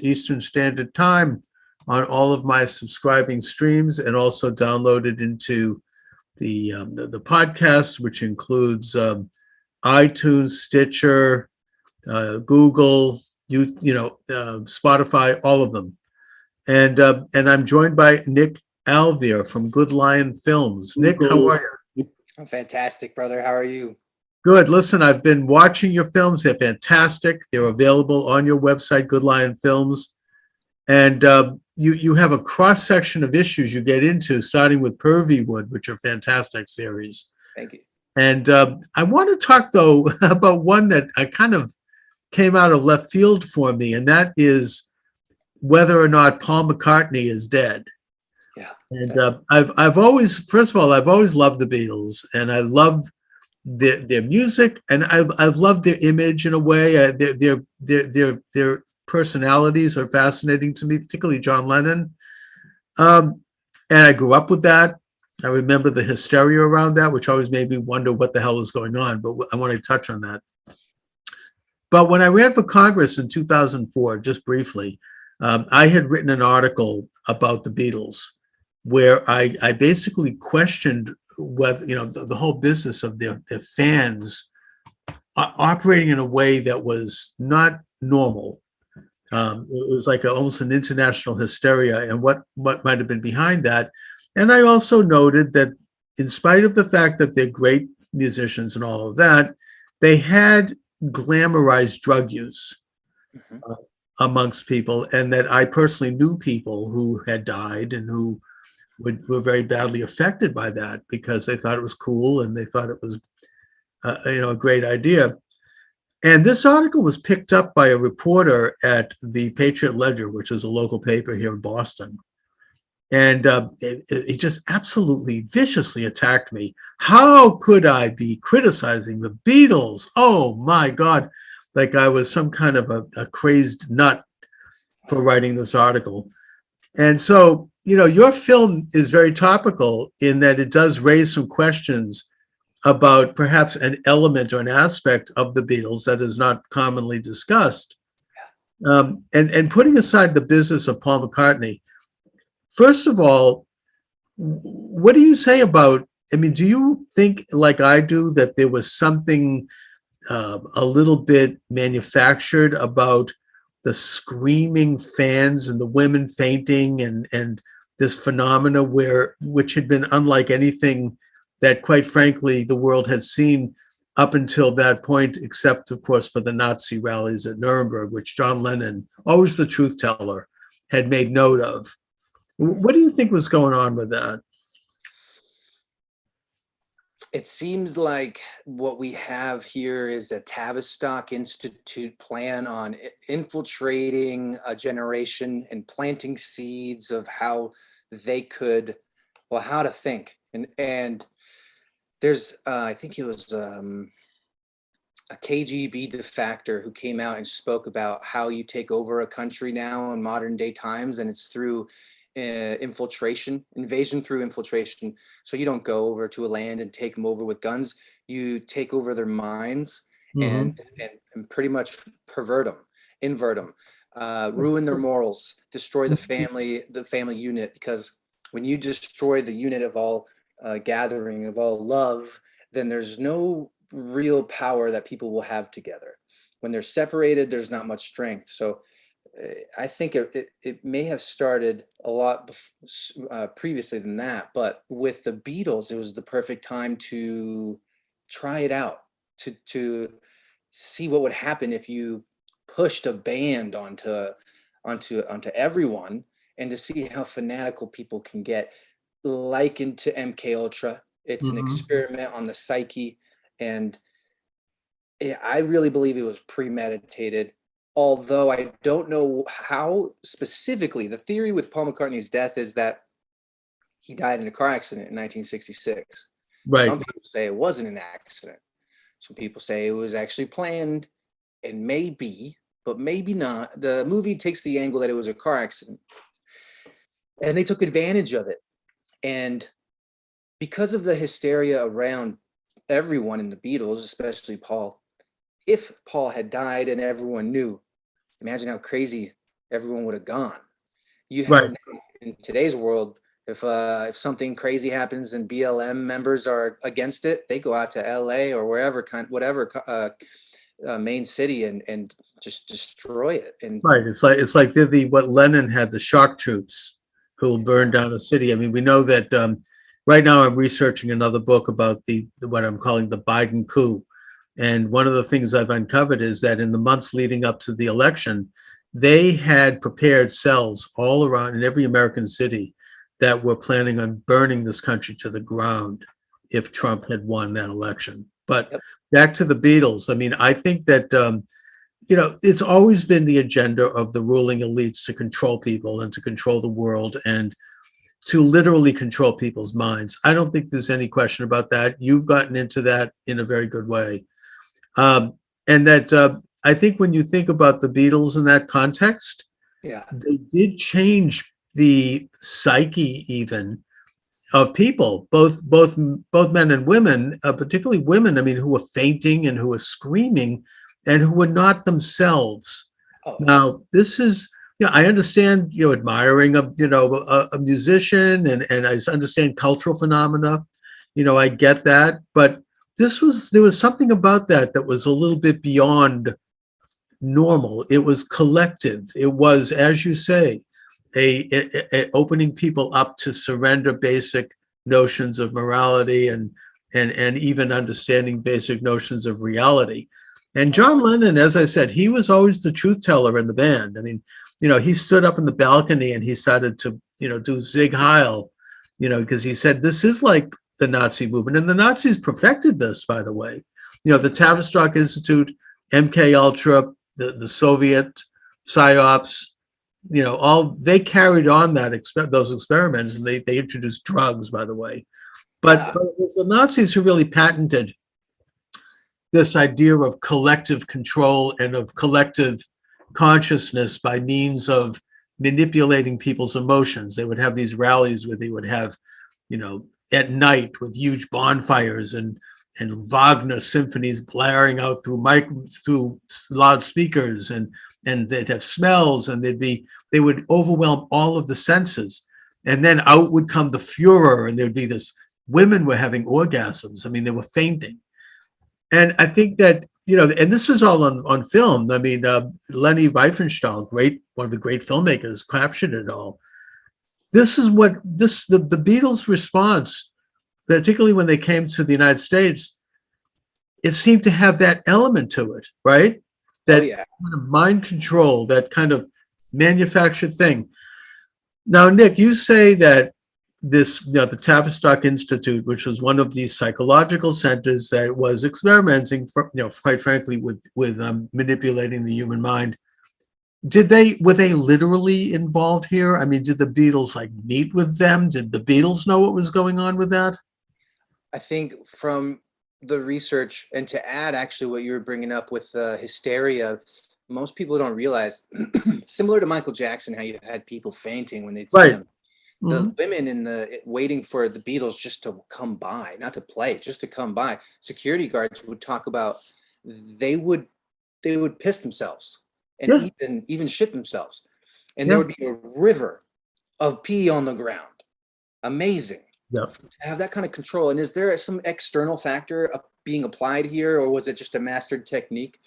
Eastern Standard Time on all of my subscribing streams, and also downloaded into the podcast, which includes iTunes, Stitcher, Google, Spotify, all of them. And I'm joined by Nick Alvier from Good Lion Films. Nick, how are you? I'm fantastic, brother. How are you? Good. Listen, I've been watching your films. They're fantastic. They're available on your website, Good Lion Films. And you have a cross section of issues you get into, starting with Pervywood, which are fantastic series. Thank you. And I want to talk, though, about one that I kind of came out of left field for me, and that is whether or not Paul McCartney is dead. Yeah. And I've always, first of all, I've always loved the Beatles, and I love their music, and I've loved their image in a way. Their personalities are fascinating to me, particularly John Lennon. And I grew up with that. I remember the hysteria around that, which always made me wonder what the hell was going on. But I want to touch on that. But when I ran for Congress in 2004, just briefly, I had written an article about the Beatles, where I basically questioned whether, the whole business of their fans operating in a way that was not normal. It was like almost an international hysteria, and what might have been behind that. And I also noted that in spite of the fact that they're great musicians and all of that, they had glamorized drug use amongst people, and that I personally knew people who had died and who were very badly affected by that because they thought it was cool and they thought it was a great idea. And this article was picked up by a reporter at the Patriot Ledger, which is a local paper here in Boston. And he just absolutely viciously attacked me. How could I be criticizing the Beatles? Oh my God. Like I was some kind of a crazed nut for writing this article. And so, your film is very topical in that it does raise some questions about perhaps an element or an aspect of the Beatles that is not commonly discussed. And putting aside the business of Paul McCartney, first of all, what do you say about, do you think, like I do, that there was something a little bit manufactured about the screaming fans and the women fainting and this phenomena which had been unlike anything that, quite frankly, the world had seen up until that point, except, of course, for the Nazi rallies at Nuremberg, which John Lennon, always the truth teller, had made note of. What do you think was going on with that? It seems like what we have here is a Tavistock Institute plan on infiltrating a generation and planting seeds of how they could, how to think. And there's, I think it was a KGB defector who came out and spoke about how you take over a country now in modern day times, and it's through invasion through infiltration. So you don't go over to a land and take them over with guns. You take over their minds and pretty much pervert them, invert them, ruin their morals, destroy the family unit. Because when you destroy the unit of all gathering of all love, then there's no real power that people will have together. When they're separated, there's not much strength. So I think it may have started a lot previously than that, but with the Beatles, it was the perfect time to try it out, to see what would happen if you pushed a band onto everyone, and to see how fanatical people can get, likened to MK Ultra. It's an experiment on the psyche, and I really believe it was premeditated. Although I don't know how specifically. The theory with Paul McCartney's death is that he died in a car accident in 1966. Right. Some people say it wasn't an accident. Some people say it was actually planned, and maybe, but maybe not. The movie takes the angle that it was a car accident, and they took advantage of it. And because of the hysteria around everyone in the Beatles, especially Paul, if Paul had died and everyone knew, imagine how crazy everyone would have gone. You Right. have in today's world, if something crazy happens and BLM members are against it, they go out to LA or wherever main city and just destroy it. And Right. It's like they're what Lenin had, the shock troops who will burn down a city. I mean, we know that right now I'm researching another book about what I'm calling the Biden coup. And one of the things I've uncovered is that in the months leading up to the election, they had prepared cells all around in every American city that were planning on burning this country to the ground if Trump had won that election. But back to the Beatles. I mean, I think that, it's always been the agenda of the ruling elites to control people and to control the world and to literally control people's minds. I don't think there's any question about that. You've gotten into that in a very good way. And that I think when you think about the Beatles in that context, they did change the psyche even of people, both men and women, particularly women, I mean, who were fainting and who were screaming and who were not themselves. Oh. Now, this is, I understand, admiring a musician and I understand cultural phenomena, I get that, but there was something about that was a little bit beyond normal. It was collective. It was, as you say, a opening people up to surrender basic notions of morality and even understanding basic notions of reality. And John Lennon, as I said, he was always the truth teller in the band. I mean, he stood up in the balcony and he started to, do Sieg Heil, because he said, this is like the Nazi movement. And the Nazis perfected this, by the way. The Tavistock Institute, MK Ultra, the Soviet psyops, they carried on those experiments, and they introduced drugs, by the way. But it was the Nazis who really patented this idea of collective control and of collective consciousness by means of manipulating people's emotions. They would have these rallies where they would have, at night with huge bonfires and Wagner symphonies blaring out through loudspeakers, and they'd have smells, and they would overwhelm all of the senses. And then out would come the Führer, and there'd be this, women were having orgasms. I mean, they were fainting. And I think that, and this is all on film. I mean, Leni Riefenstahl, one of the great filmmakers, captured it all. This is what the Beatles' response, particularly when they came to the United States, it seemed to have that element to it, right? That kind of mind control, that kind of manufactured thing. Now, Nick, you say that the Tavistock Institute, which was one of these psychological centers that was experimenting, quite frankly, with manipulating the human mind. Were they literally involved here? I mean, did the Beatles meet with them? Did the Beatles know what was going on with that? I think from the research, and to add actually what you were bringing up with hysteria, most people don't realize, similar to Michael Jackson, how you had people fainting when they'd see him. The women waiting for the Beatles just to come by, not to play, just to come by. Security guards would talk about they would piss themselves and even shit themselves, and there would be a river of pee on the ground. Amazing. To have that kind of control. And is there some external factor being applied here, or was it just a mastered technique?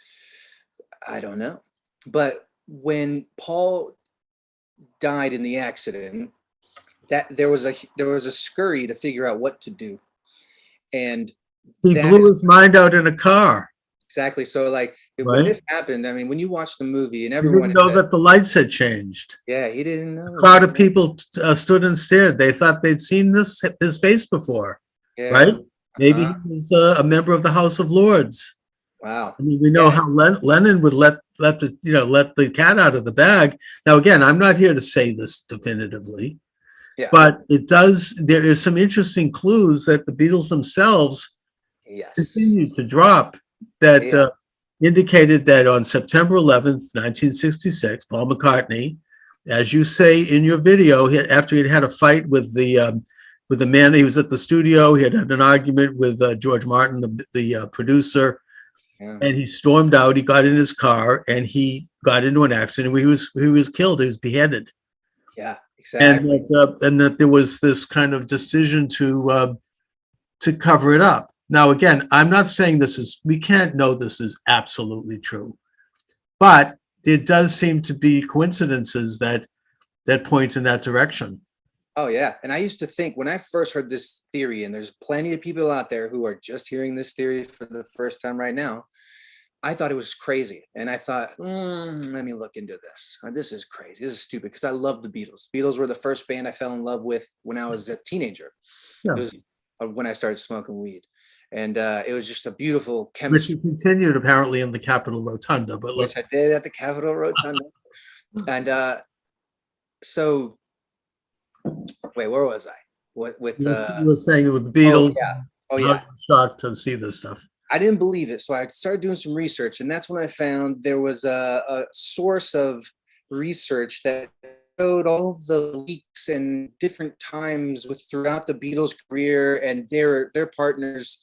I don't know. But when Paul died in the accident, that there was a scurry to figure out what to do, and he blew his mind out in a car. Exactly. So when this happened, I mean, when you watch the movie and everyone didn't know that the lights had changed. Yeah, he didn't know. A crowd of people stood and stared. They thought they'd seen his face before, right? Maybe he was a member of the House of Lords. Wow. I mean, we know how Lennon would let the cat out of the bag. Now, again, I'm not here to say this definitively. Yeah. But there is some interesting clues that the Beatles themselves continued to drop that indicated that on September 11th, 1966, Paul McCartney, as you say in your video, after he'd had a fight with the man, he was at the studio, he had an argument with George Martin, the producer, Yeah. and he stormed out. He got in his car and he got into an accident where he was killed. He was beheaded. Yeah, And exactly. that there was this kind of decision to cover it up. Now, again, I'm not saying we can't know this is absolutely true, but it does seem to be coincidences that point in that direction. Oh yeah. And I used to think when I first heard this theory, and there's plenty of people out there who are just hearing this theory for the first time right now, I thought it was crazy. And I thought, let me look into this. This is crazy. This is stupid, because I love the Beatles. Beatles were the first band I fell in love with when I was a teenager. Yeah. It was when I started smoking weed. And it was just a beautiful Which chemistry. he continued apparently in the Capitol Rotunda. But Which I did at the Capitol Rotunda. And so, wait, where was I? With you were saying with the Beatles. Oh yeah. Shocked to see this stuff. I didn't believe it, so I started doing some research, and that's when I found there was a source of research that showed all the leaks and different times throughout the Beatles' career and their partners,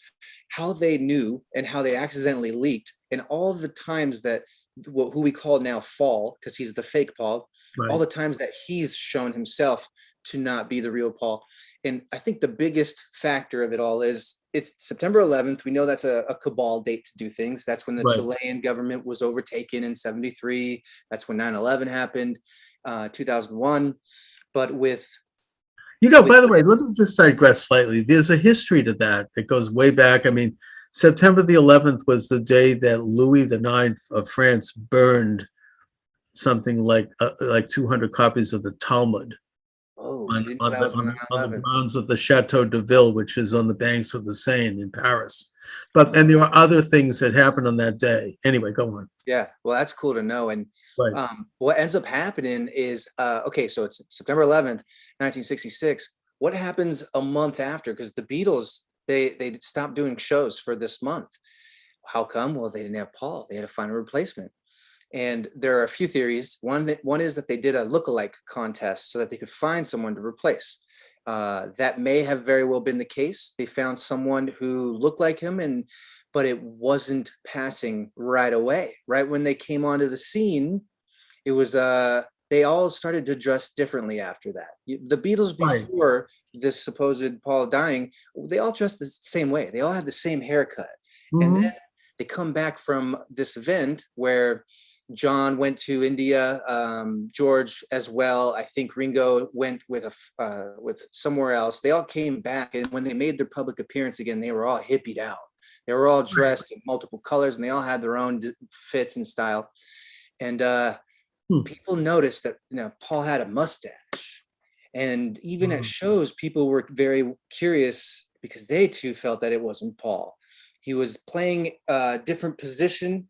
how they knew and how they accidentally leaked, and all the times that who we call now Paul, because he's the fake Paul, Right. all the times that he's shown himself to not be the real Paul. And I think the biggest factor of it all is it's September 11th. We know that's a cabal date to do things. That's when the Right. Chilean government was overtaken in 73. That's when 9/11 happened, 2001. But with... by the way, let me just digress slightly. There's a history to that goes way back. I mean, September the 11th was the day that Louis IX of France burned something like 200 copies of the Talmud. On the grounds of the Chateau de Ville, which is on the banks of the Seine in Paris. And there were other things that happened on that day. Anyway, go on. Yeah, well, that's cool to know. And Right. What ends up happening is, okay, so it's September 11th, 1966. What happens a month after? Because the Beatles, they stopped doing shows for this month. How come? Well, they didn't have Paul. They had to find a replacement. And there are a few theories. One is that they did a lookalike contest so that they could find someone to replace. That may have very well been the case. They found someone who looked like him, but it wasn't passing right away. Right when they came onto the scene, it was they all started to dress differently after that. The Beatles, before this supposed Paul dying, they all dressed the same way. They all had the same haircut. Mm-hmm. And then they come back from this event where John went to India, George as well. I think Ringo went with somewhere else. They all came back, and when they made their public appearance again, they were all hippied out. They were all dressed in multiple colors, and they all had their own fits and style. And people noticed that Paul had a mustache, and even at shows, people were very curious because they too felt that it wasn't Paul. He was playing a different position.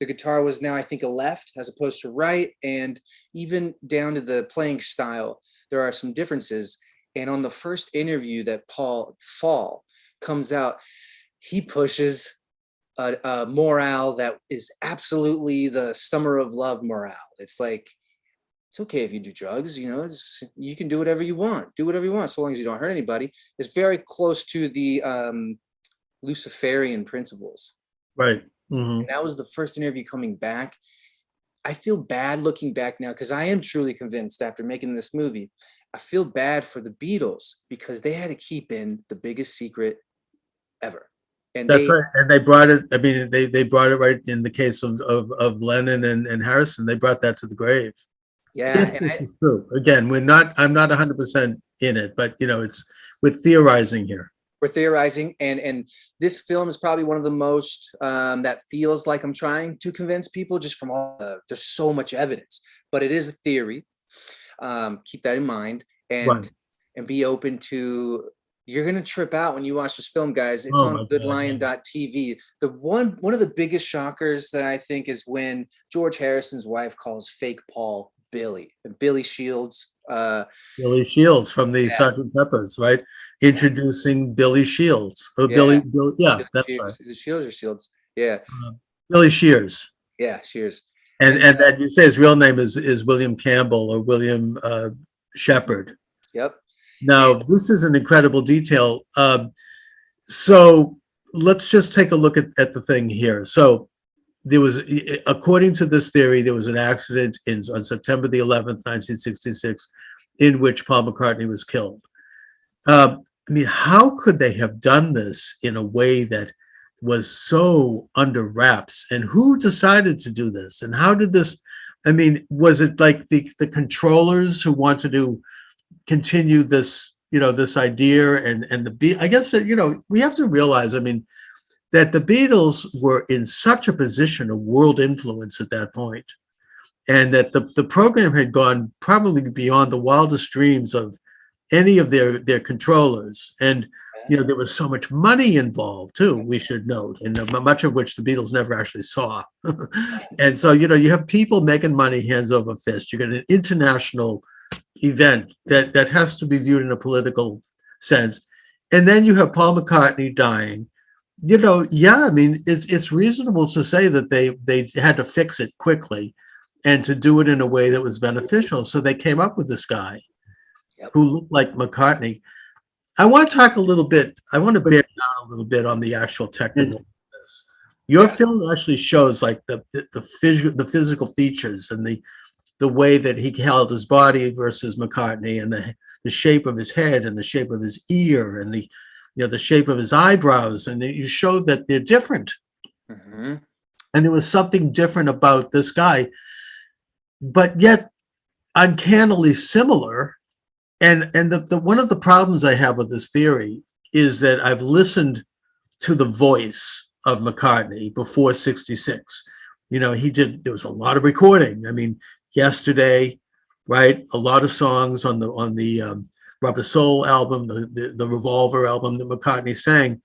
The guitar was now, I think, a left as opposed to right. And even down to the playing style, there are some differences. And on the first interview that Paul comes out, he pushes a morale that is absolutely the Summer of Love morale. It's like, it's okay if you do drugs, you can do whatever you want. Do whatever you want, so long as you don't hurt anybody. It's very close to the Luciferian principles. Right. Mm-hmm. And that was the first interview coming back. I feel bad looking back now because I am truly convinced after making this movie, I feel bad for the Beatles because they had to keep in the biggest secret ever. And that's right. And they brought it. I mean, they brought it right in the case of Lennon and Harrison. They brought that to the grave. Yeah. This is true. Again, I'm not 100% in it, but it's we're theorizing here. We're theorizing, and this film is probably one of the most that feels like I'm trying to convince people just from there's so much evidence, but it is a theory. Keep that in mind, and be open to. You're gonna trip out when you watch this film, guys. It's on goodlion.tv. The one of the biggest shockers that I think is when George Harrison's wife calls fake Paul Billy Shields. Billy Shields from the Sgt. Pepper's, right? Introducing Billy Shields. Or Billy, that's right. Is it Shields or Shields? Yeah. Billy Shears. Yeah, Shears. And that you say his real name is William Campbell or William Shepard. Yep. Now, this is an incredible detail. So let's just take a look at the thing here. So there was, according to this theory, there was an accident on September the 11th, 1966, in which Paul McCartney was killed. I mean, how could they have done this in a way that was so under wraps? And who decided to do this? And how did this? I mean, was it like the controllers who wanted to continue this, this idea? I guess that, we have to realize, I mean, that the Beatles were in such a position of world influence at that point, and that the program had gone probably beyond the wildest dreams of any of their controllers. And there was so much money involved too, we should note, and much of which the Beatles never actually saw. And so you have people making money hands over fist. You get an international event that has to be viewed in a political sense, and then you have Paul McCartney dying. I mean, it's reasonable to say that they had to fix it quickly and to do it in a way that was beneficial. So they came up with this guy who looked like McCartney. I want to talk a little bit. I want to bear down a little bit on the actual technical of this. Your film actually shows like the physical features and the way that he held his body versus McCartney, and the shape of his head and the shape of his ear and the shape of his eyebrows, and you showed that they're different. Mm-hmm. And there was something different about this guy, but yet uncannily similar. And one of the problems I have with this theory is that I've listened to the voice of McCartney before '66. There was a lot of recording. I mean, Yesterday, right? A lot of songs on the Rubber Soul album, the Revolver album that McCartney sang.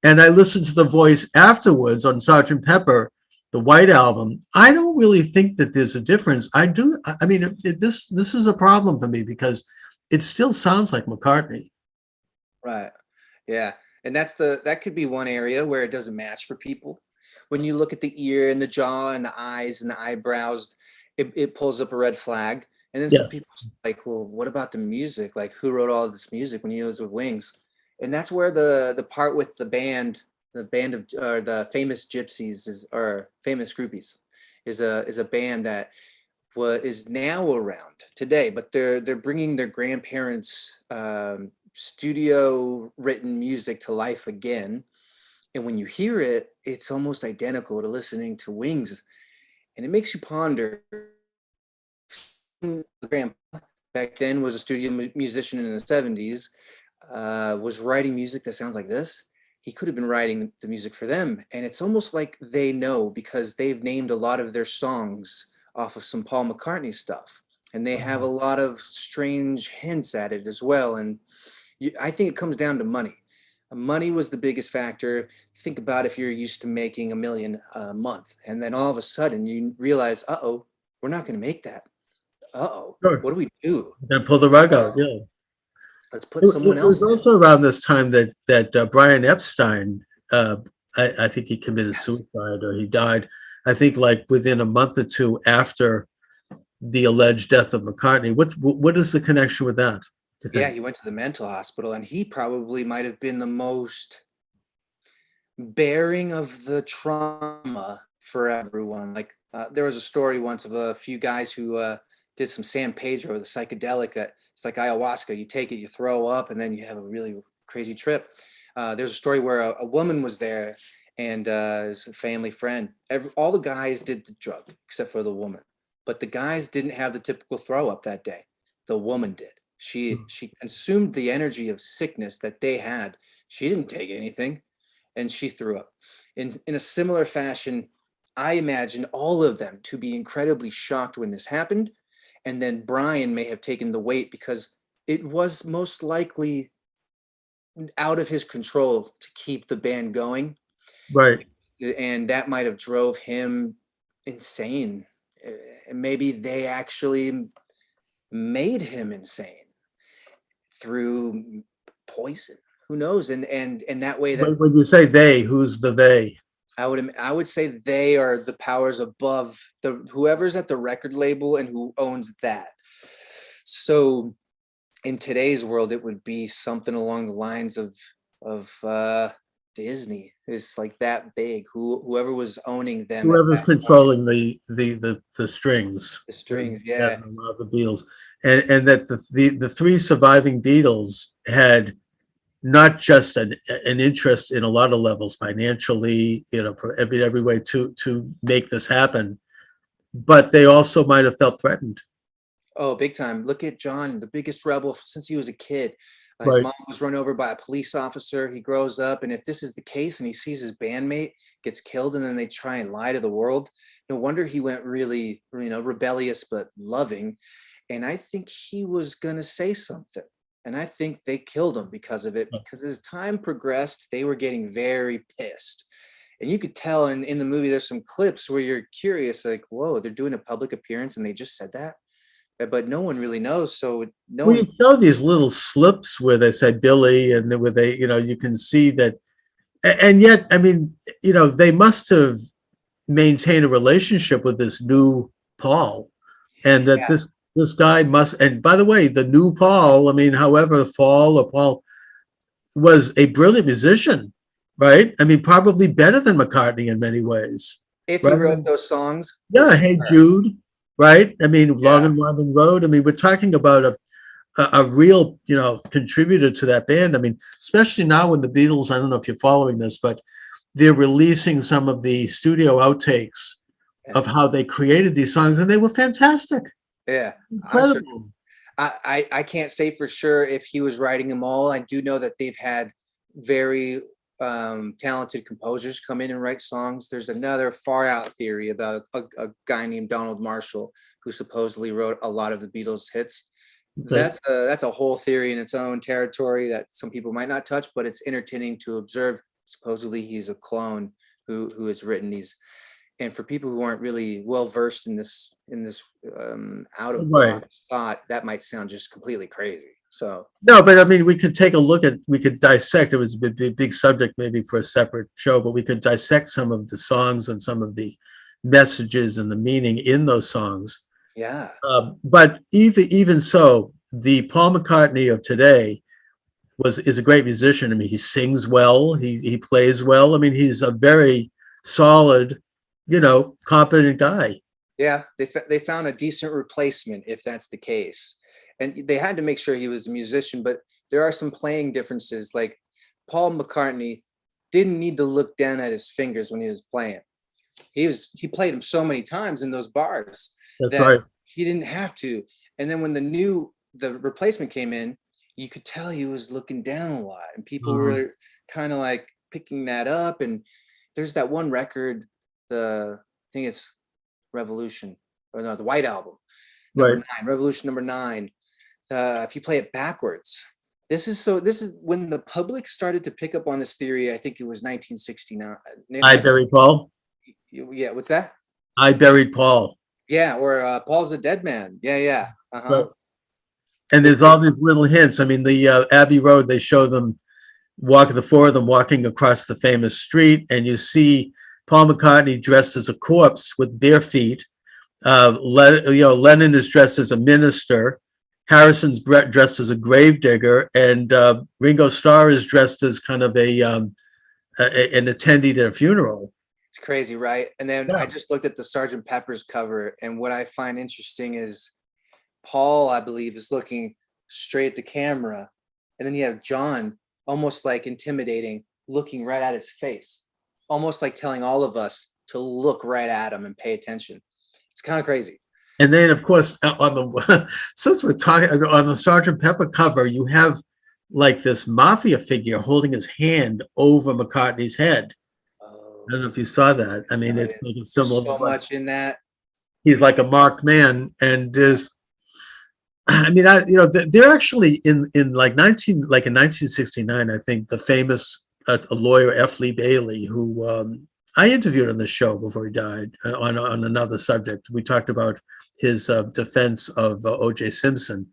And I listened to the voice afterwards on Sgt. Pepper, the White Album. I don't really think that there's a difference. I do. I mean, this is a problem for me because it still sounds like McCartney. Right. Yeah. And that could be one area where it doesn't match for people. When you look at the ear and the jaw and the eyes and the eyebrows, it pulls up a red flag. And then some people are like, well, what about the music? Like, who wrote all this music when he was with Wings? And that's where the part with the band of the Famous Gypsies or Famous Groupies is a band that is now around today, but they're bringing their grandparents' studio written music to life again. And when you hear it, it's almost identical to listening to Wings. And it makes you ponder. Grandpa back then was a studio musician in the 70s, was writing music that sounds like this. He could have been writing the music for them. And it's almost like they know, because they've named a lot of their songs off of some Paul McCartney stuff. And they have a lot of strange hints at it as well. And I think it comes down to money. Money was the biggest factor. Think about if you're used to making $1 million a month, and then all of a sudden you realize, we're not going to make that. Sure. What do we do? Then pull the rug out. Yeah. Let's put someone else. It was also around this time that Brian Epstein, I think he committed suicide, or he died. I think like within a month or two after the alleged death of McCartney. What is the connection with that? Yeah, he went to the mental hospital, and he probably might have been the most bearing of the trauma for everyone. Like there was a story once of a few guys who did some San Pedro, the psychedelic that it's like ayahuasca. You take it, you throw up, and then you have a really crazy trip. There's a story where a woman was there, and it's a family friend. All the guys did the drug except for the woman, but the guys didn't have the typical throw up that day. The woman did. She consumed the energy of sickness that they had. She didn't take anything, and she threw up. In a similar fashion, I imagine all of them to be incredibly shocked when this happened. And then Brian may have taken the weight because it was most likely out of his control to keep the band going. Right. And that might have drove him insane. And maybe they actually made him insane through poison. Who knows? And that way that when you say they, who's the they? I would say they are the powers above whoever's at the record label and who owns that. So in today's world, it would be something along the lines of Disney is like that big. Whoever was owning them at Whoever's that time, controlling the strings, the strings. that Yeah. a lot of the Beatles, and that the three surviving Beatles had not just an interest in a lot of levels financially, every way to make this happen, but they also might have felt threatened. Oh, big time. Look at John, the biggest rebel since he was a kid. His Right. mom was run over by a police officer. He grows up, and if this is the case and he sees his bandmate gets killed and then they try and lie to the world, no wonder he went really, rebellious but loving. And I think he was going to say something. And I think they killed him because of it, because as time progressed, they were getting very pissed. And you could tell in the movie, there's some clips where you're curious, like, whoa, they're doing a public appearance and they just said that. But no one really knows. So no We one. show these little slips where they say Billy, and where they, you can see that, and yet, I mean, they must have maintained a relationship with this new Paul, and that Yeah. this guy must. And by the way, the new Paul, I mean, however, Paul was a brilliant musician, right? I mean, probably better than McCartney in many ways. If he Right? wrote those songs, Yeah, Hey sure. Jude, right? I mean, Long Yeah. and Winding Road. I mean, we're talking about a real, contributor to that band. I mean, especially now when the Beatles, I don't know if you're following this, but they're releasing some of the studio outtakes of how they created these songs, and they were fantastic. Yeah, I'm sure. Incredible. I can't say for sure if he was writing them all. I do know that they've had very talented composers come in and write songs. There's another far out theory about a guy named Donald Marshall who supposedly wrote a lot of the Beatles hits. Okay. That's a whole theory in its own territory that some people might not touch, but it's entertaining to observe. Supposedly he's a clone who has written these. And for people who aren't really well versed in this out of Right. thought, that might sound just completely crazy. So No, but I mean, we could take a look at, we could dissect. It was a big subject, maybe for a separate show, but we could dissect some of the songs and some of the messages and the meaning in those songs. yeah, But even so, the Paul McCartney of today is a great musician. I mean, he sings well, he plays well. I mean, he's a very solid, competent guy. yeah, they found a decent replacement if that's the case, and they had to make sure he was a musician. But there are some playing differences. Like Paul McCartney didn't need to look down at his fingers when he was playing. He played them so many times in those bars That's that right. he didn't have to. And then when the replacement came in, you could tell he was looking down a lot, and people were kind of like picking that up. And there's that one record, I think it's Revolution, or no, the White Album, number Right. 9, Revolution number 9. If you play it backwards, this is when the public started to pick up on this theory. I think it was 1969. I buried Paul. Yeah, what's that? I buried Paul. Yeah, or Paul's a dead man. Yeah. And there's all these little hints. I mean, the Abbey Road, they show them the four of them walking across the famous street, and you see Paul McCartney dressed as a corpse with bare feet. Lennon is dressed as a minister. Harrison's dressed as a gravedigger, and Ringo Starr is dressed as kind of an attendee at a funeral. It's crazy, right? And then Yeah. I just looked at the Sgt. Pepper's cover, and what I find interesting is Paul, I believe, is looking straight at the camera, and then you have John, almost like intimidating, looking right at his face, almost like telling all of us to look right at him and pay attention. It's kind of crazy. And then, of course, since we're talking on the Sgt. Pepper cover, you have like this mafia figure holding his hand over McCartney's head. I don't know if you saw that. I mean, it's like a symbol. So much in that. He's like a marked man, and there's, I mean, they're actually in in 1969. I think the famous lawyer F. Lee Bailey, who I interviewed on the show before he died on another subject. We talked about his defense of O.J. Simpson,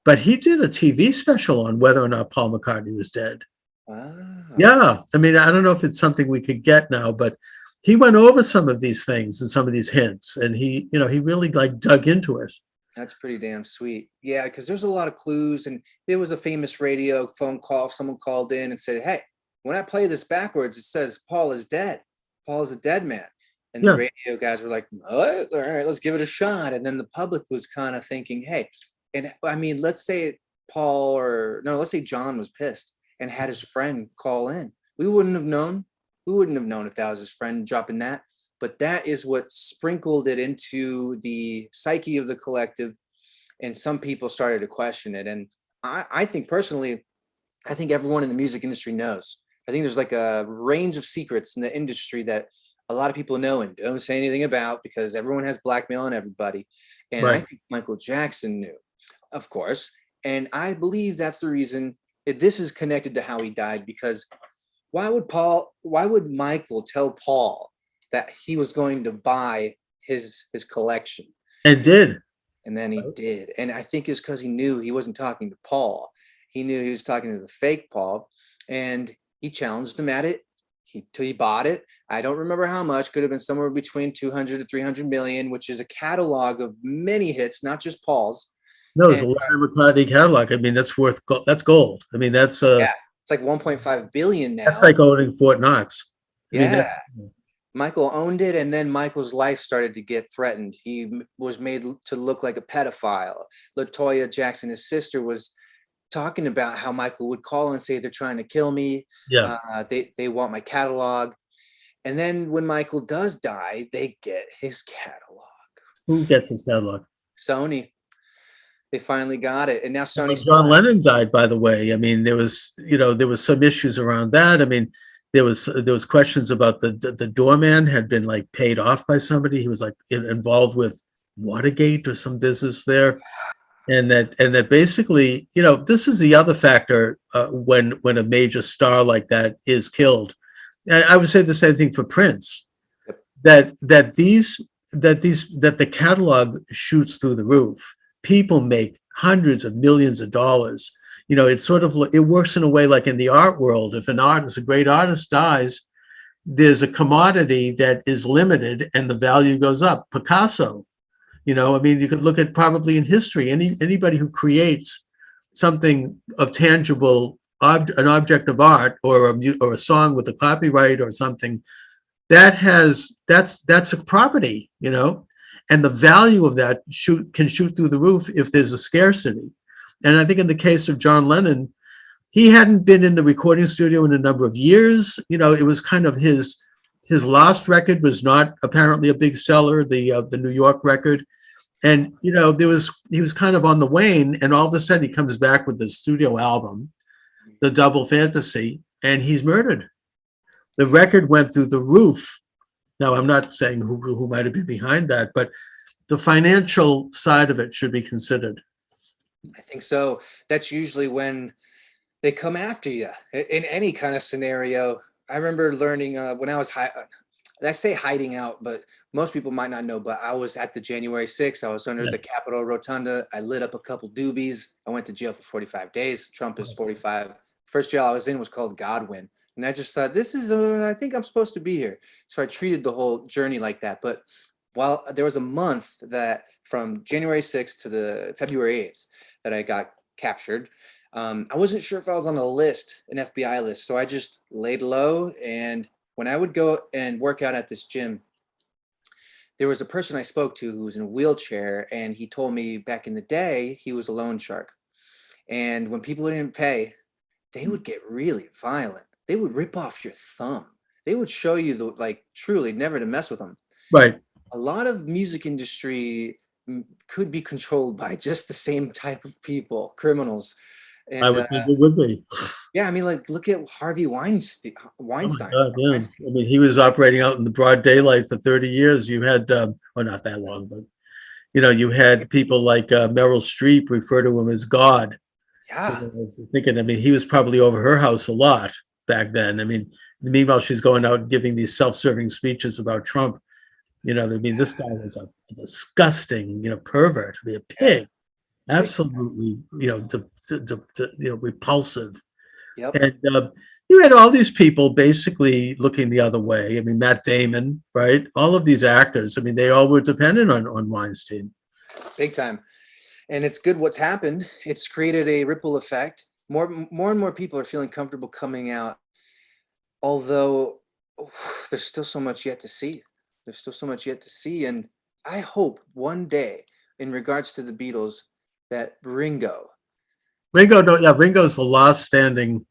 but he did a TV special on whether or not Paul McCartney was dead. Wow. Yeah, I mean, I don't know if it's something we could get now, but he went over some of these things and some of these hints, and he really like dug into it. That's pretty damn sweet. Yeah, because there's a lot of clues, and there was a famous radio phone call. Someone called in and said, "Hey, when I play this backwards, it says Paul is dead. Paul is a dead man. And Yeah. the radio guys were like, what? All right, let's give it a shot. And then the public was kind of thinking, hey, and I mean, let's say let's say John was pissed and had his friend call in. We wouldn't have known. We wouldn't have known if that was his friend dropping that. But that is what sprinkled it into the psyche of the collective. And some people started to question it. And I think personally, I think everyone in the music industry knows. I think there's like a range of secrets in the industry that a lot of people know and don't say anything about because everyone has blackmail on everybody. And I think Michael Jackson knew, of course. And I believe that's the reason this is connected to how he died, because why would Michael tell Paul that he was going to buy his collection? And did. And then he did. And I think it's because he knew he wasn't talking to Paul. He knew he was talking to the fake Paul, and he challenged him at it. He bought it. I don't remember how much. Could have been somewhere between 200 to 300 million, which is a catalog of many hits, not just Paul's. No, it's a Larry McCartney catalog. I mean, that's gold. I mean, that's it's like 1.5 billion now. That's like owning Fort Knox. Michael owned it, and then Michael's life started to get threatened. He was made to look like a pedophile. LaToya Jackson, his sister, was talking about how Michael would call and say they're trying to kill me. Yeah. They want my catalog. And then when Michael does die, they get his catalog. Who gets his catalog? Sony. They finally got it. And now Sony's John Lennon died, by the way. I mean, there was some issues around that. I mean, there was questions about the doorman had been like paid off by somebody. He was like involved with Watergate or some business there. And that basically, this is the other factor when a major star like that is killed. And I would say the same thing for Prince, that the catalog shoots through the roof. People make hundreds of millions of dollars. It's sort of, it works in a way like in the art world. If a great artist dies, there's a commodity that is limited and the value goes up. Picasso. I mean, you could look at probably in history, anybody who creates something of tangible, an object of art or a song with a copyright or something, that's a property, and the value of that can shoot through the roof if there's a scarcity. And I think in the case of John Lennon, he hadn't been in the recording studio in a number of years. It was kind of his last record was not apparently a big seller, the New York record. And, he was kind of on the wane, and all of a sudden he comes back with the studio album, The Double Fantasy, and he's murdered. The record went through the roof. Now, I'm not saying who might have been behind that, but the financial side of it should be considered. I think so. That's usually when they come after you in any kind of scenario. I remember learning when I was I say hiding out, but most people might not know, but I was at the January 6th. I was under the Capitol Rotunda. I lit up a couple doobies. I went to jail for 45 days. Trump is 45. First jail I was in was called Godwin. And I just thought, this is, I think I'm supposed to be here. So I treated the whole journey like that. But while there was a month that from January 6th to the February 8th that I got captured, I wasn't sure if I was on a list, an FBI list. So I just laid low. And when I would go and work out at this gym, there was a person I spoke to who was in a wheelchair, and he told me back in the day, he was a loan shark. And when people didn't pay, they would get really violent. They would rip off your thumb. They would show you truly never to mess with them. Right. A lot of music industry could be controlled by just the same type of people, criminals. And, I would think it would be. Yeah, I mean, look at Harvey Weinstein. Oh my God, yeah. I mean, he was operating out in the broad daylight for 30 years. You had, well, not that long, but, you had people like Meryl Streep refer to him as God. Yeah. I was thinking, I mean, he was probably over her house a lot back then. I mean, meanwhile, she's going out and giving these self-serving speeches about Trump. I mean, this guy was a disgusting, pervert, a pig. Absolutely, repulsive. Yep. And you had all these people basically looking the other way. I mean, Matt Damon, right? All of these actors. I mean, they all were dependent on Weinstein. Big time. And it's good what's happened. It's created a ripple effect. More and more people are feeling comfortable coming out. although there's still so much yet to see. There's still so much yet to see. And I hope one day, in regards to the Beatles, that Ringo's the last standing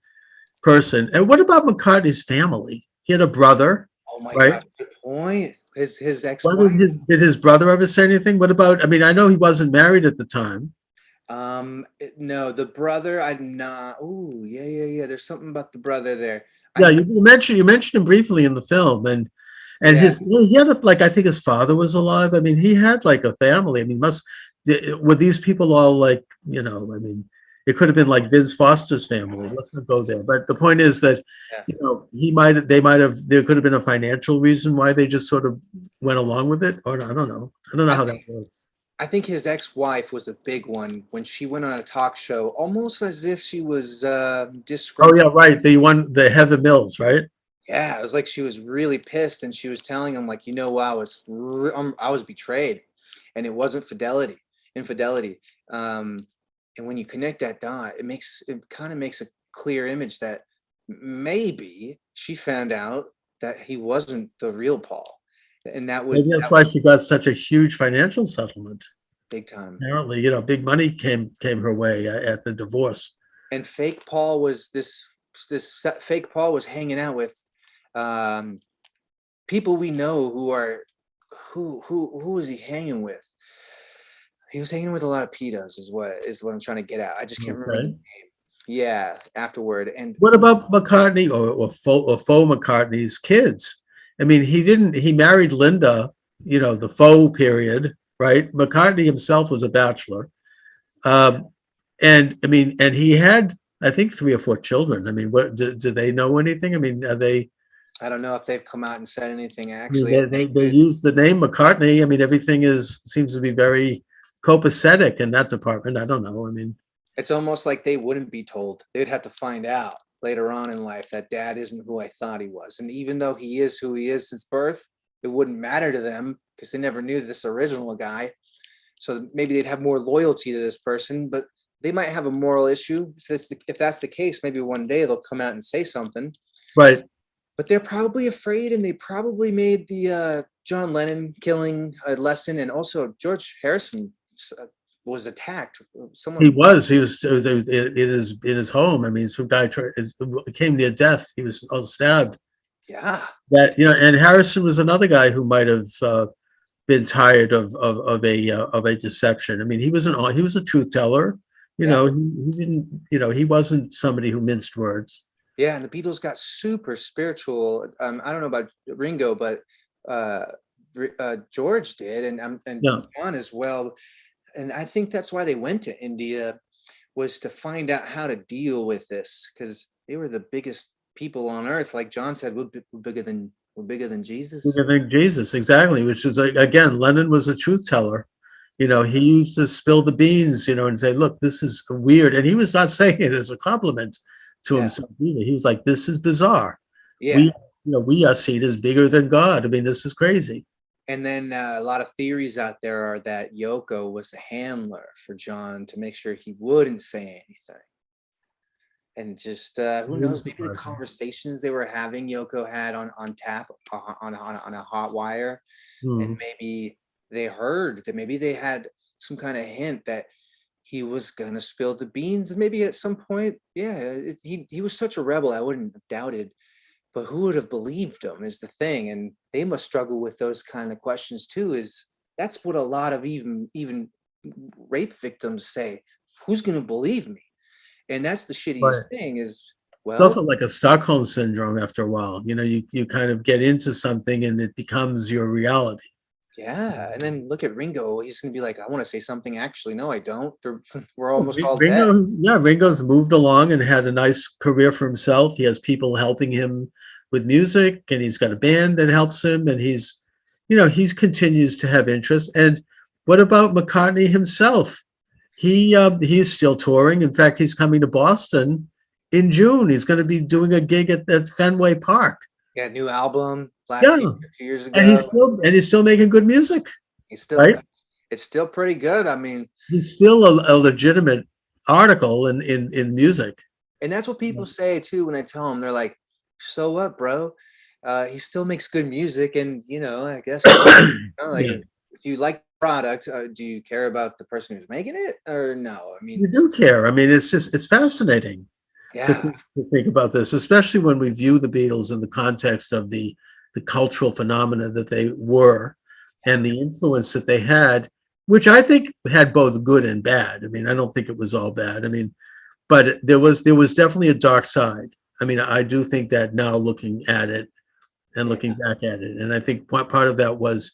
person. And what about McCartney's family? He had a brother, oh my right? gosh, good point. His What ex-wife. did his brother ever say anything? What about, I mean, I know he wasn't married at the time. No, the brother, I'm not. Oh, yeah. There's something about the brother there. Yeah, you mentioned him briefly in the film, and Yeah. he had like, I think his father was alive. I mean, he had like a family. I mean, were these people all like, I mean, it could have been like Vince Foster's family. Let's not go there. But the point is that, Yeah. there could have been a financial reason why they just sort of went along with it. Or I don't know. I don't know how that works. I think his ex-wife was a big one when she went on a talk show, almost as if she was Oh disgruntled. yeah, right. The Heather Mills, right? Yeah, it was like she was really pissed, and she was telling him, like, I was betrayed, and it wasn't infidelity. And when you connect that dot, it kind of makes a clear image that maybe she found out that he wasn't the real Paul, and Maybe that's why she got such a huge financial settlement. big time. Apparently, big money came her way at the divorce. And fake Paul was fake Paul was hanging out with people we know who was he hanging with? He was hanging with a lot of pedos is what I'm trying to get at. I just can't remember the name. Yeah, afterward. And what about McCartney or faux McCartney's kids? I mean, he married Linda, the faux period, right? McCartney himself was a bachelor. And I mean, and he had, I think, 3 or 4 children. I mean, what do they know anything? I mean, are they? I don't know if they've come out and said anything. Actually, I mean, they use the name McCartney. I mean, everything seems to be very copacetic in that department. I don't know. I mean, it's almost like they wouldn't be told. They'd have to find out later on in life that dad isn't who I thought he was. And even though he is who he is since birth, it wouldn't matter to them because they never knew this original guy. So maybe they'd have more loyalty to this person, but they might have a moral issue. If that's the case, maybe one day they'll come out and say something. Right. But they're probably afraid, and they probably made the John Lennon killing a lesson. And also George Harrison was attacked. He was in his home. I mean, some guy came near death. He was stabbed. Yeah. That, and Harrison was another guy who might have been tired of a deception. I mean, he was a truth teller. He didn't. He wasn't somebody who minced words. Yeah, and the Beatles got super spiritual. I don't know about Ringo, but George did, and John as well. And I think that's why they went to India, was to find out how to deal with this, because they were the biggest people on earth. Like John said, we're bigger than Jesus. Bigger than Jesus, exactly. Which is, like, again, Lennon was a truth teller. He used to spill the beans, and say, "Look, this is weird," and he was not saying it as a compliment to himself either. He was like, "This is bizarre. Yeah, we are seen as bigger than God. I mean, this is crazy." And then a lot of theories out there are that Yoko was a handler for John to make sure he wouldn't say anything. And just who knows? Maybe the conversations they were having, Yoko had on tap on a hot wire, and maybe they heard that maybe they had some kind of hint that he was gonna spill the beans. And maybe at some point, he was such a rebel, I wouldn't have doubted. But who would have believed him is the thing, and they must struggle with those kind of questions too. That's what a lot of even rape victims say. Who's gonna believe me? And that's the shittiest thing is, well, it's also like a Stockholm syndrome after a while. You kind of get into something and it becomes your reality. Yeah. And then look at Ringo. He's going to be like, I want to say something. Actually, no, I don't. We're almost all dead. Yeah, Ringo's moved along and had a nice career for himself. He has people helping him with music, and he's got a band that helps him. And he continues to have interest. And what about McCartney himself? He's still touring. In fact, he's coming to Boston in June. He's going to be doing a gig at Fenway Park. Yeah, new album last year, 2 years ago. And he's still making good music. He's still right? It's still pretty good. I mean, he's still a legitimate article in music. And that's what people say too when I tell them. They're like, so what, bro? He still makes good music, and I guess like Yeah. if you like the product, do you care about the person who's making it or no? I mean, You do care. I mean, it's fascinating to, yeah, to think about this, especially when we view the Beatles in the context of the cultural phenomena that they were and the influence that they had, which I think had both good and bad. I mean, I don't think it was all bad. I mean, but there was definitely a dark side. I mean, I do think that now looking at it and yeah, looking back at it, and I think part of that was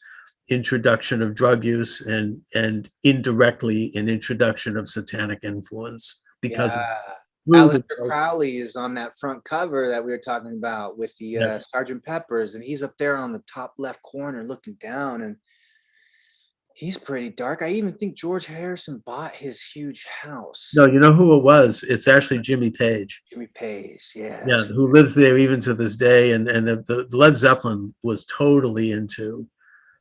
introduction of drug use and indirectly an introduction of satanic influence because yeah. through the Aleister Crowley is on that front cover that we were talking about with the yes. Sergeant Peppers, and he's up there on the top left corner looking down, and he's pretty dark. I even think George Harrison bought his huge house. No, you know who it was? It's actually Jimmy Page. Jimmy Page, Yeah, yes, who lives there even to this day. And the Led Zeppelin was totally into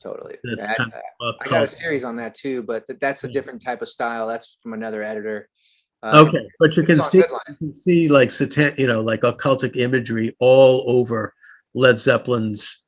totally. this kind of I got a cult. series on that too, but that's a different type of style. That's from another editor. Okay, but you It's can on see Goodline. like like occultic imagery all over Led Zeppelin's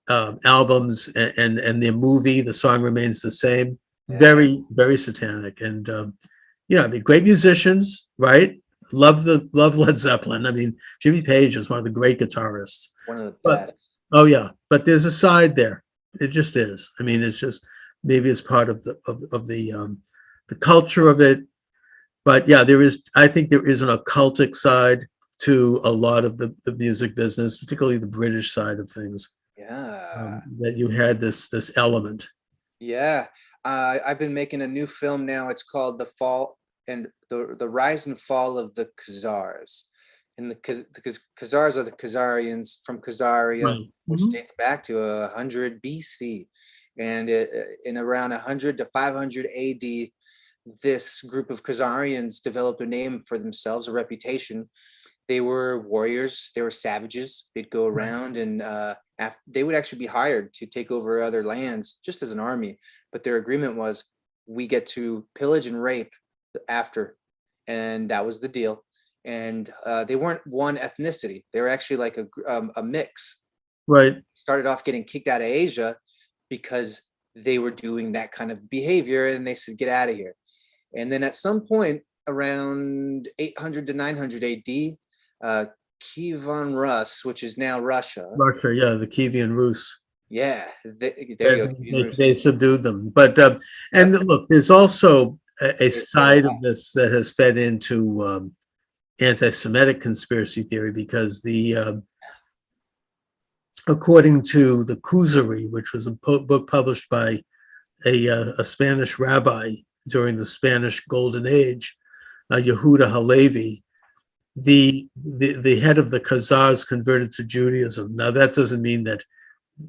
albums and their movie. The song remains the same. Yeah, Very very satanic and I mean great musicians, right? Love Led Zeppelin. I mean Jimmy Page is one of the great guitarists. one of the But best. oh yeah, but there's a side there. It just is. I mean, it's just maybe it's part of the culture of it. But yeah, there is. I think there is an occultic side to a lot of the music business, particularly the British side of things. Yeah. That you had this element. Yeah, I've been making a new film now. It's called The Fall and the Rise and Fall of the Khazars. And the Khazars are the Khazarians from Khazaria, Right. which dates back to 100 BC. And in around 100 to 500 AD, this group of Khazarians developed a name for themselves, a reputation. They were warriors, they were savages. They'd go around and they would actually be hired to take over other lands just as an army. But their agreement was, we get to pillage and rape after. And that was the deal. And they weren't one ethnicity. They were actually like a mix. Right. Started off getting kicked out of Asia because they were doing that kind of behavior, and they said, get out of here. And then at some point around 800 to 900 AD, Kievan Rus, which is now Russia. Russia, yeah, the Kievan Rus. Yeah, there you go. They subdued them. But and look, there's also a side of this that has fed into anti-Semitic conspiracy theory because according to the Kuzari, which was a book published by a Spanish rabbi during the Spanish Golden Age, Yehuda Halevi, the head of the Khazars converted to Judaism. Now that doesn't mean that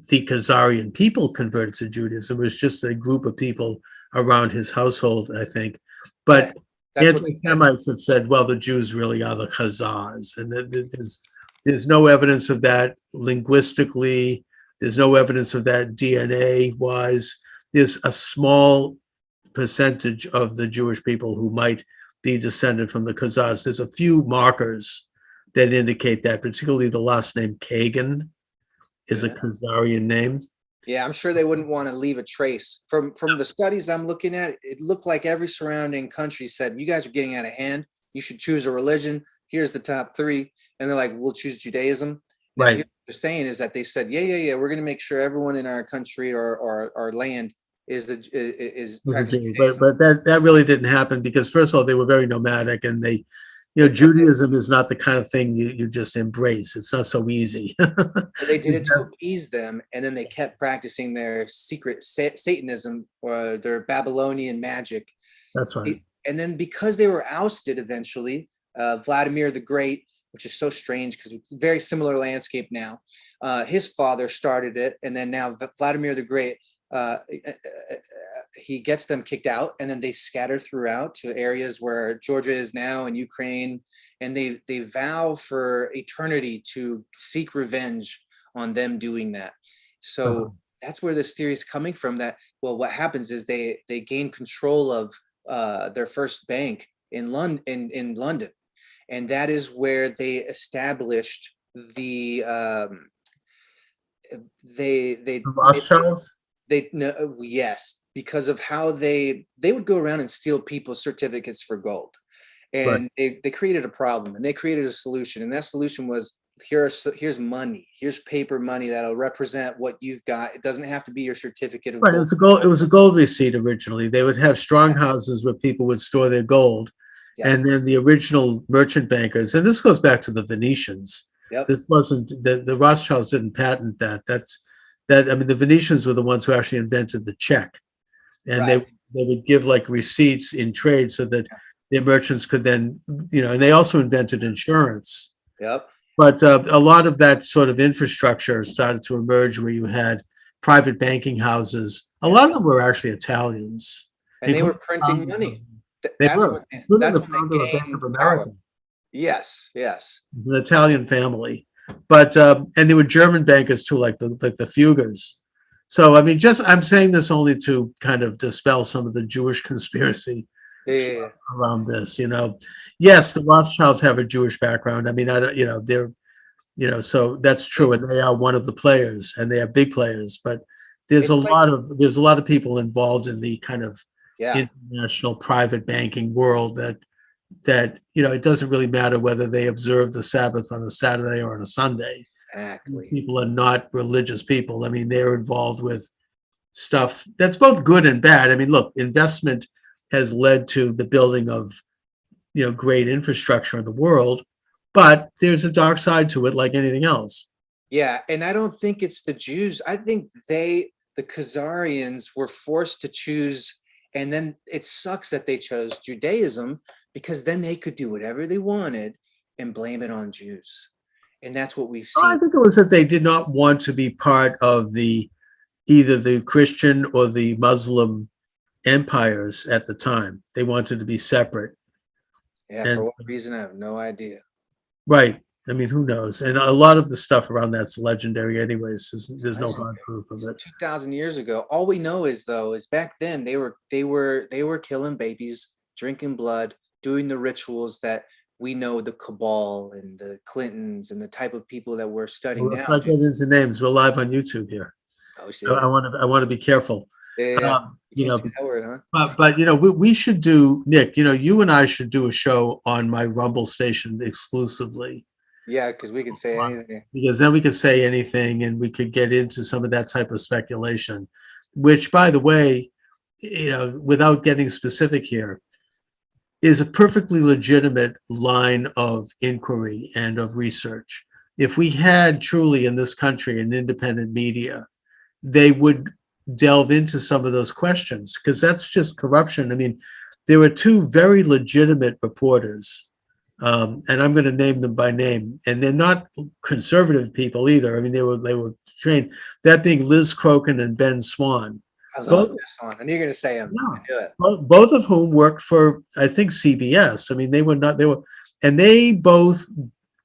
the Khazarian people converted to Judaism. It was just a group of people around his household, I think. But anti-Semites have said, well, the Jews really are the Khazars, and there's no evidence of that linguistically. There's no evidence of that DNA-wise. There's a small percentage of the Jewish people who might be descended from the Khazars. There's a few markers that indicate that, particularly the last name Kagan is a Khazarian name. Yeah, I'm sure they wouldn't want to leave a trace. From the studies I'm looking at, it looked like every surrounding country said, you guys are getting out of hand. You should choose a religion. Here's the top 3. And they're like, we'll choose Judaism. Now, Right. What they're saying is that they said, yeah, we're going to make sure everyone in our country or our land is practicing Judaism. But that really didn't happen because first of all, they were very nomadic and they, Judaism is not the kind of thing you just embrace. It's not so easy. They did it to appease them, and then they kept practicing their secret Satanism or their Babylonian magic. That's right. And then because they were ousted eventually, Vladimir the Great, which is so strange because it's a very similar landscape now. His father started it, and then now Vladimir the Great, he gets them kicked out, and then they scatter throughout to areas where Georgia is now and Ukraine, and they vow for eternity to seek revenge on them doing that. So that's where this theory is coming from, that, well, what happens is they gain control of their first bank in London, and that is where they established the they The Rothschilds? they no yes, because of how they would go around and steal people's certificates for gold, Right. and they created a problem, and they created a solution, and that solution was, here's money, here's paper money that'll represent what you've got. It doesn't have to be your certificate of Right. gold. It was a gold receipt originally. They would have strong houses where people would store their gold. Yeah. And then the original merchant bankers, and this goes back to the Venetians. Yep. This wasn't the Rothschilds didn't patent that. I mean, the Venetians were the ones who actually invented the check. And Right. they would give like receipts in trade so that their merchants could then, and they also invented insurance. Yep. But a lot of that sort of infrastructure started to emerge where you had private banking houses. A lot of them were actually Italians. And they were printing money. They That's were. when The they founder of Bank gained of America, power. Yes. an Italian family. But and there were German bankers too, like the Fuggers. So I mean, I'm saying this only to kind of dispel some of the Jewish conspiracy Yeah. around this. Yes, the Rothschilds have a Jewish background. I mean, they're, so that's true, and they are one of the players, and they are big players. But there's a lot of people involved in the kind of international private banking world that it doesn't really matter whether they observe the Sabbath on a Saturday or on a Sunday. Exactly. People are not religious people. I mean, they're involved with stuff that's both good and bad. I mean, look, investment has led to the building of great infrastructure in the world, but there's a dark side to it, like anything else. Yeah, and I don't think it's the Jews. I think the Khazarians were forced to choose, and then it sucks that they chose Judaism, because then they could do whatever they wanted and blame it on Jews. And that's what we've seen. I think it was that they did not want to be part of either the Christian or the Muslim empires at the time. They wanted to be separate. Yeah, for what reason, I have no idea. Right. I mean, who knows? And a lot of the stuff around that's legendary anyways. There's no hard proof of it. 2,000 years ago. All we know is back then they were killing babies, drinking blood, doing the rituals that we know, the cabal and the Clintons and the type of people that we're studying now. Let's not get into names. We're live on YouTube here. Oh shit. I want to be careful. Yeah. But we should do, Nick, you and I should do a show on my Rumble station exclusively. Yeah, because we could say anything. Because then we could say anything, and we could get into some of that type of speculation, which, by the way, without getting specific here, is a perfectly legitimate line of inquiry and of research. If we had truly in this country an independent media, they would delve into some of those questions, because that's just corruption. I mean, there were two very legitimate reporters, and I'm going to name them by name, and they're not conservative people either. I mean, they were trained, that being Liz Crokin and Ben Swan. I love this one. I knew you're going to say him. Yeah. Both of whom worked for, I think, CBS. I mean, and they both,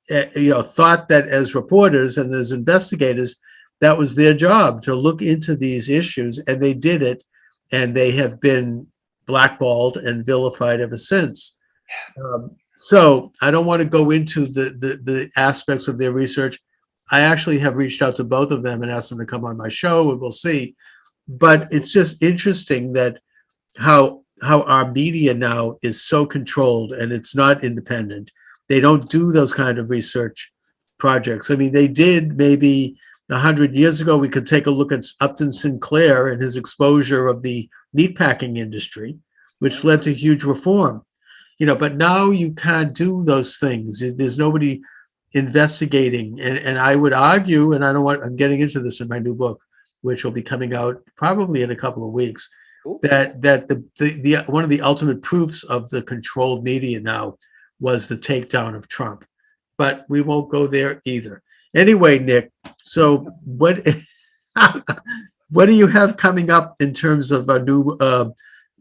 thought that as reporters and as investigators, that was their job, to look into these issues, and they did it, and they have been blackballed and vilified ever since. So I don't want to go into the aspects of their research. I actually have reached out to both of them and asked them to come on my show, and we'll see. But it's just interesting that how our media now is so controlled, and it's not independent. They don't do those kind of research projects. I mean, they did maybe 100 years ago. We could take a look at Upton Sinclair and his exposure of the meatpacking industry, which led to huge reform. But now you can't do those things. There's nobody investigating. And I would argue, and I'm getting into this in my new book, which will be coming out probably in a couple of weeks, that the one of the ultimate proofs of the controlled media now was the takedown of Trump. But we won't go there either. Anyway, Nick, so what do you have coming up in terms of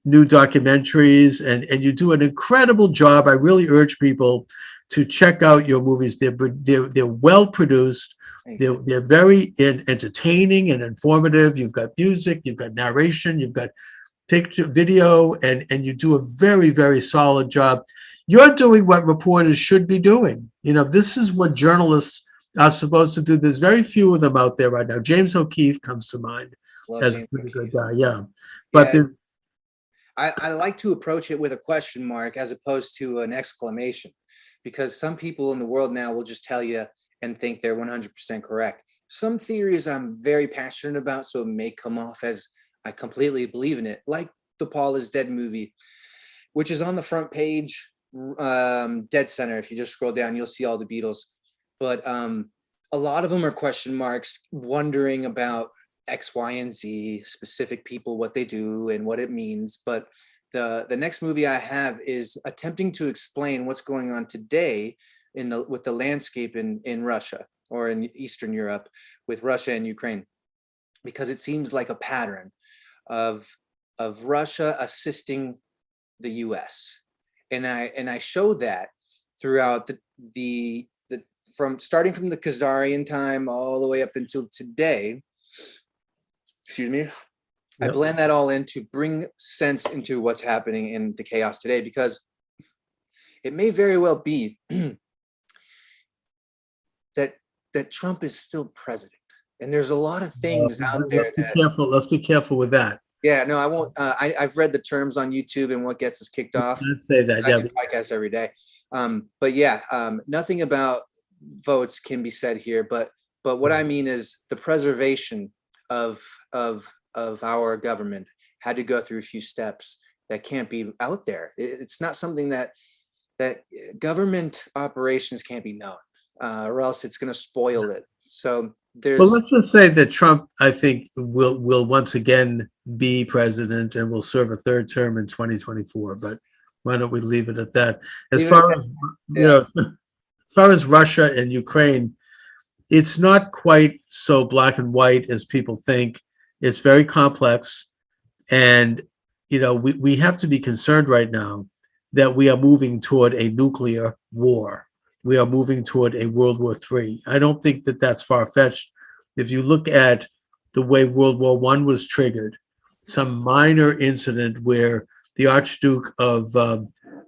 new documentaries? And you do an incredible job. I really urge people to check out your movies. They're well produced. They're very entertaining and informative. You've got music, you've got narration, you've got picture, video, and you do a very, very solid job. You're doing what reporters should be doing. This is what journalists are supposed to do. There's very few of them out there right now. James O'Keefe comes to mind Love as a James pretty good O'Keefe. guy. Yeah, but Yeah, there's I like to approach it with a question mark as opposed to an exclamation, because some people in the world now will just tell you and think they're 100% correct. Some theories I'm very passionate about, so it may come off as I completely believe in it, like the Paul is Dead movie, which is on the front page, dead center. If you just scroll down, you'll see all the Beatles. But a lot of them are question marks, wondering about X, Y, and Z, specific people, what they do and what it means. But the next movie I have is attempting to explain what's going on today with the landscape in Russia or in Eastern Europe with Russia and Ukraine, because it seems like a pattern of Russia assisting the US. And I show that throughout the from starting from the Khazarian time all the way up until today. Excuse me. I blend that all in to bring sense into what's happening in the chaos today, because it may very well be that Trump is still president, and there's a lot of things out there. Let's be careful. Let's be careful with that. Yeah, no, I won't. I've read the terms on YouTube and what gets us kicked off. I'd say that. I do podcasts every day. But yeah, nothing about votes can be said here. But what I mean is the preservation of our government had to go through a few steps that can't be out there. It's not something that government operations can't be known, or else it's going to spoil it. So there's. Well, let's just say that Trump, I think, will once again be president and will serve a third term in 2024. But why don't we leave it at that? As far as as far as Russia and Ukraine, it's not quite so black and white as people think. It's very complex, and we have to be concerned right now that we are moving toward a nuclear war. We are moving toward a World War III. I don't think that that's far-fetched. If you look at the way World War I was triggered, some minor incident where the Archduke of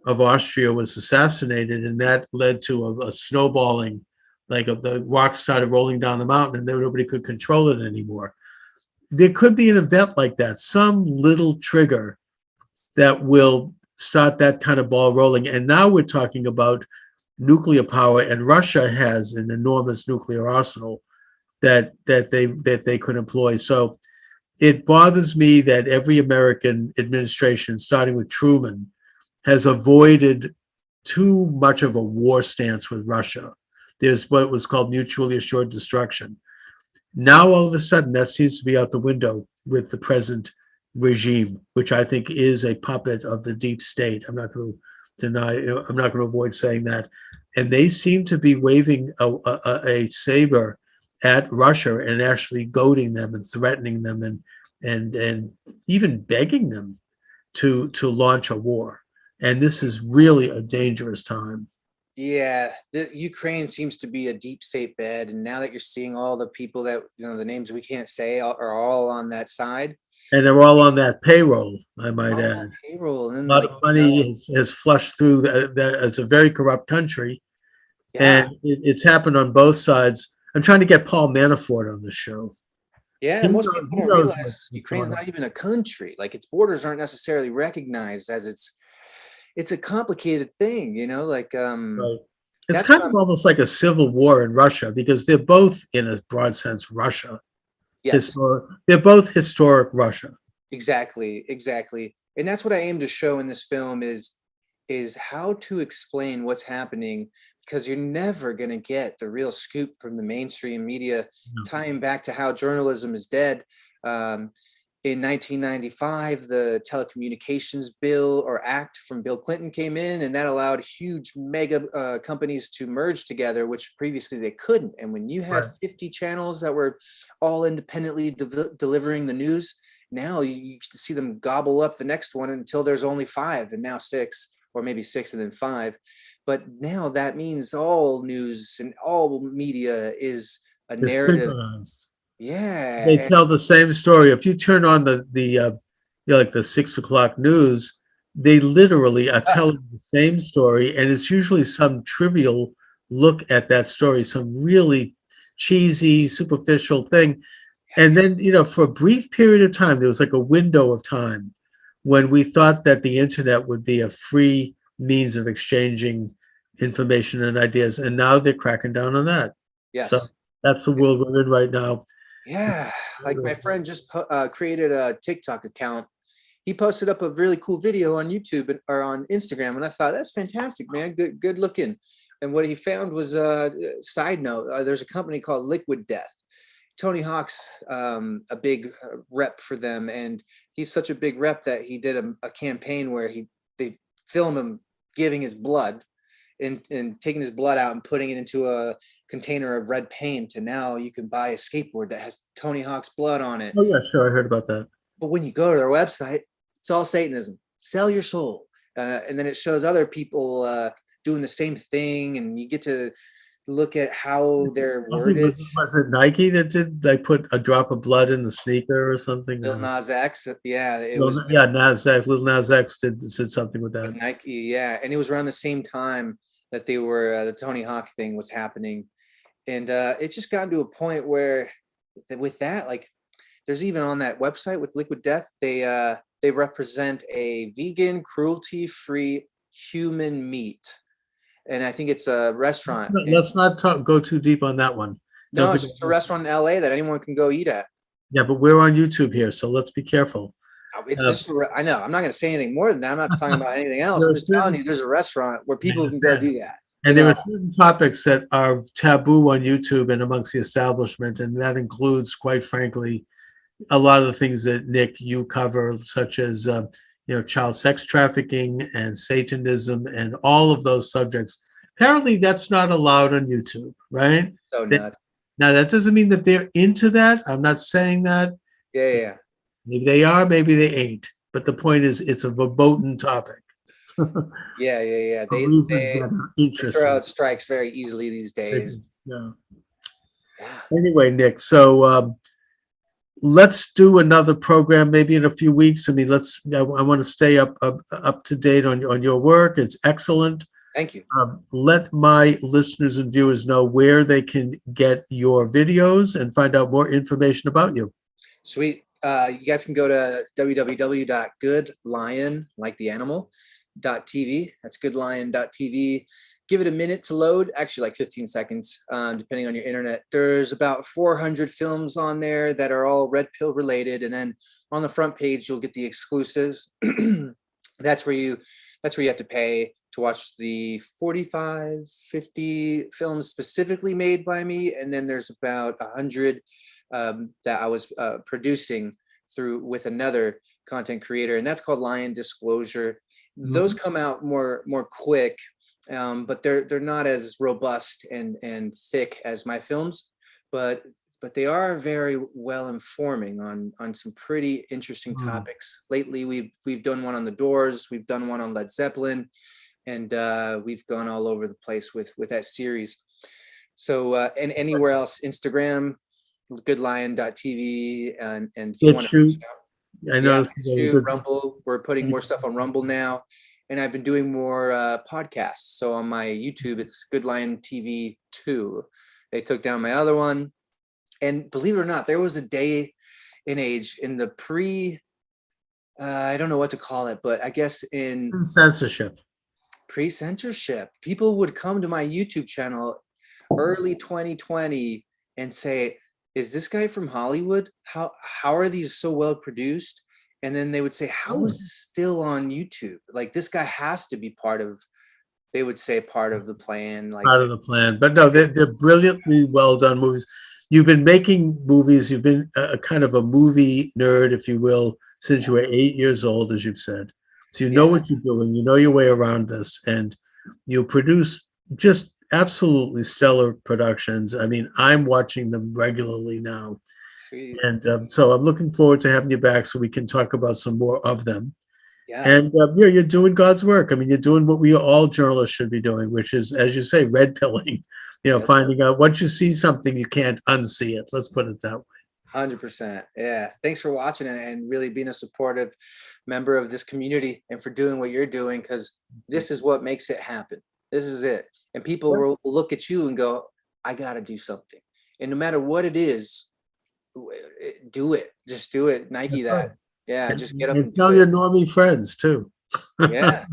Austria was assassinated, and that led to a snowballing, like the rocks started rolling down the mountain, and then nobody could control it anymore. There could be an event like that, some little trigger that will start that kind of ball rolling. And now we're talking about nuclear power, and Russia has an enormous nuclear arsenal that they could employ. So it bothers me that every American administration, starting with Truman, has avoided too much of a war stance with Russia. There's what was called mutually assured destruction. Now, all of a sudden, that seems to be out the window with the present regime, which I think is a puppet of the deep state. I'm not going to deny, I'm not going to avoid saying that. And they seem to be waving a saber at Russia and actually goading them and threatening them and even begging them to launch a war. And this is really a dangerous time. Yeah, the Ukraine seems to be a deep state bed, and now that you're seeing all the people that the names we can't say are all on that side, and they're all on that payroll, I might add. Payroll, and a lot of money has flushed through that. It's a very corrupt country, and it's happened on both sides. I'm trying to get Paul Manafort on the show. Yeah, most people don't realize Ukraine's not even a country. Like, its borders aren't necessarily recognized as it's a complicated thing, right. It's kind of almost like a civil war in Russia, because they're both, in a broad sense, Russia. Yes. They're both historic Russia. Exactly. And that's what I aim to show in this film is how to explain what's happening, because you're never going to get the real scoop from the mainstream media, tying back to how journalism is dead. In 1995, the telecommunications bill or act from Bill Clinton came in, and that allowed huge mega companies to merge together, which previously they couldn't. And when you had 50 channels that were all independently delivering the news, now you can see them gobble up the next one until there's only 5, and now 6, or maybe 6 and then 5. But now that means all news and all media is a narrative. Yeah, they tell the same story. If you turn on the like the 6 o'clock news, they literally are telling the same story, and it's usually some trivial look at that story, some really cheesy, superficial thing. And then, for a brief period of time, there was like a window of time when we thought that the internet would be a free means of exchanging information and ideas. And now they're cracking down on that. So Yes. that's the world we're in right now. Yeah. Like my friend just created a TikTok account. He posted up a really cool video on YouTube or on Instagram. And I thought, that's fantastic, man. Good looking. And what he found was side note, there's a company called Liquid Death. Tony Hawk's a big rep for them, and he's such a big rep that he did a campaign where they film him giving his blood and taking his blood out and putting it into a container of red paint, and now you can buy a skateboard that has Tony Hawk's blood on it. Oh yeah, sure, I heard about that. But when you go to their website, it's all Satanism. Sell your soul, and then it shows other people doing the same thing, and you get to look at how they're worded. Was it Nike that did? They put a drop of blood in the sneaker or something? Lil Nas X, yeah, Lil Nas X said something with that. Nike, yeah, and it was around the same time that they were the Tony Hawk thing was happening, and it's just gotten to a point where with that, like, there's even on that website with Liquid Death, they represent a vegan, cruelty-free human meat. And I think it's a restaurant. Let's not go too deep on that one. No, it's just a restaurant in LA that anyone can go eat at. Yeah, but we're on YouTube here, so let's be careful. It's just, I know, I'm not going to say anything more than that. I'm not talking about anything else. I'm just telling you, there's a restaurant where people can go do that. And there are certain topics that are taboo on YouTube and amongst the establishment, and that includes, quite frankly, a lot of the things that, Nick, you cover, such as child sex trafficking and Satanism and all of those subjects. Apparently that's not allowed on YouTube, right? So nuts. Now that doesn't mean that they're into that. I'm not saying that. Yeah. Maybe they are, maybe they ain't. But the point is, it's a verboten topic. Yeah. They throw out strikes very easily these days. Yeah. Anyway, Nick, so let's do another program maybe in a few weeks. I mean, I want to stay up to date on your work. It's excellent. Thank you. Let my listeners and viewers know where they can get your videos and find out more information about you. Sweet. You guys can go to www.goodlion, like the animal, .tv. That's goodlion.tv. Give it a minute to load, actually like 15 seconds, depending on your internet. There's about 400 films on there that are all Red Pill related. And then on the front page, you'll get the exclusives. That's where you have to pay to watch the 45, 50 films specifically made by me. And then there's about 100 that I was producing with another content creator. And that's called Lion Disclosure. Mm-hmm. Those come out more quick. But they're not as robust and thick as my films, but they are very well informing on some pretty interesting topics. Lately, we've done one on the Doors, we've done one on Led Zeppelin, and we've gone all over the place with that series. So and anywhere else, Instagram, goodlion.tv, and if you want to reach out, I know. Rumble, we're putting more stuff on Rumble now. And I've been doing more podcasts. So on my YouTube, it's Good Lion TV 2. They took down my other one. And believe it or not, there was a day and age in the I don't know what to call it, but I guess in pre-censorship, people would come to my YouTube channel early 2020 and say, is this guy from Hollywood? How are these so well produced? And then they would say, how is this still on YouTube? Like, this guy has to be part of the plan. Like, part of the plan. But no, they're brilliantly well done movies. You've been making movies. You've been a kind of a movie nerd, if you will, since you were 8 years old, as you've said. So you know what you're doing. You know your way around this. And you produce just absolutely stellar productions. I mean, I'm watching them regularly now. Sweet. And so I'm looking forward to having you back so we can talk about some more of them. Yeah. And you're doing God's work. I mean, you're doing what we all journalists should be doing, which is, as you say, red pilling. Finding out once you see something, you can't unsee it. Let's put it that way. 100%. Yeah. Thanks for watching and really being a supportive member of this community and for doing what you're doing, because this is what makes it happen. This is it. And people will look at you and go, I got to do something. And no matter what it is, do it. Just do it. Nike That's right. that. Yeah, just get up And and tell do your it. normie friends too. Yeah,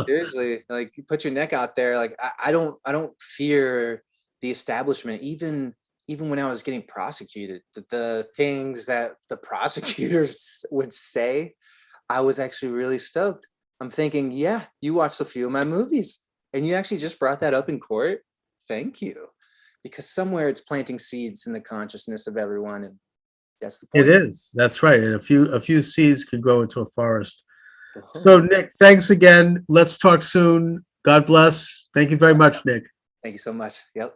seriously. Like, you put your neck out there. Like, I don't fear the establishment. Even when I was getting prosecuted, the things that the prosecutors would say, I was actually really stoked. I'm thinking, yeah, you watched a few of my movies and you actually just brought that up in court. Thank you. Because somewhere it's planting seeds in the consciousness of everyone. And that's the point. It is. That's right. And a few seeds could grow into a forest. Uh-huh. So, Nick, thanks again. Let's talk soon. God bless. Thank you very much, Nick. Thank you so much. Yep.